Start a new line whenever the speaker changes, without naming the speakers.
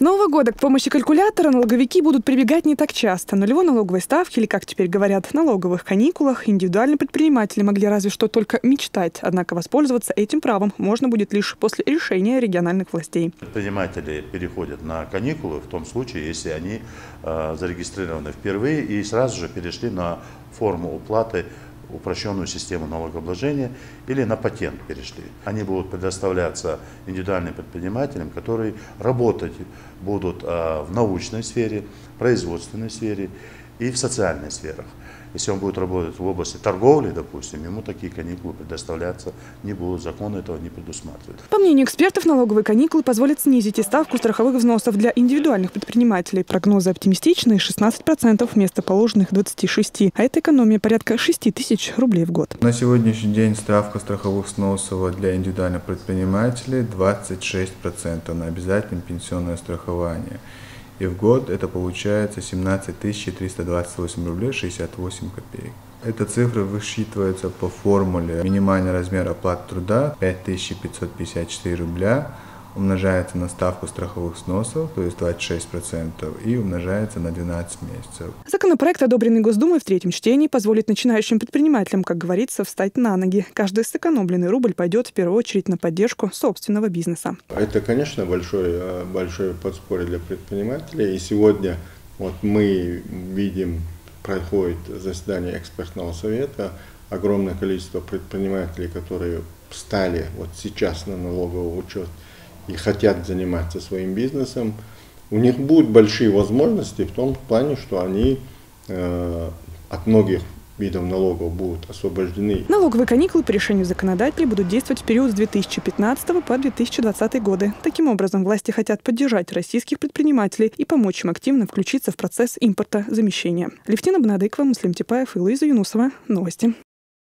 Нового года к помощи калькулятора налоговики будут прибегать не так часто. Нулевой налоговой ставки, или, как теперь говорят, налоговых каникулах, индивидуальные предприниматели могли разве что только мечтать. Однако воспользоваться этим правом можно будет лишь после решения региональных властей.
Предприниматели переходят на каникулы в том случае, если они зарегистрированы впервые и сразу же перешли на форму уплаты, упрощенную систему налогообложения или на патент перешли. Они будут предоставляться индивидуальным предпринимателям, которые работать будут в научной сфере, производственной сфере и в социальной сферах. Если он будет работать в области торговли, допустим, ему такие каникулы предоставляться не будут, закон этого не предусматривает.
По мнению экспертов, налоговые каникулы позволят снизить и ставку страховых взносов для индивидуальных предпринимателей. Прогнозы оптимистичные – 16% вместо положенных 26%. А это экономия порядка 6 тысяч рублей в год.
На сегодняшний день ставка страховых взносов для индивидуальных предпринимателей 26% на обязательное пенсионное страхование. И в год это получается 17 328 рублей 68 копеек. Эта цифра высчитывается по формуле минимальный размер оплаты труда 5554 рубля, умножается на ставку страховых взносов, то есть 26%, и умножается на 12 месяцев.
Законопроект, одобренный Госдумой в третьем чтении, позволит начинающим предпринимателям, как говорится, встать на ноги. Каждый сэкономленный рубль пойдет в первую очередь на поддержку собственного бизнеса.
Это, конечно, большое подспорье для предпринимателей. И сегодня вот мы видим, проходит заседание экспертного совета, огромное количество предпринимателей, которые встали вот сейчас на налоговый учет и хотят заниматься своим бизнесом, у них будут большие возможности в том плане, что они от многих видов налогов будут освобождены.
Налоговые каникулы по решению законодателей будут действовать в период с 2015 по 2020 годы. Таким образом, власти хотят поддержать российских предпринимателей и помочь им активно включиться в процесс импортозамещения. Левтина Бонадыкова, Муслим Типаев и Луиза Юнусова. Новости.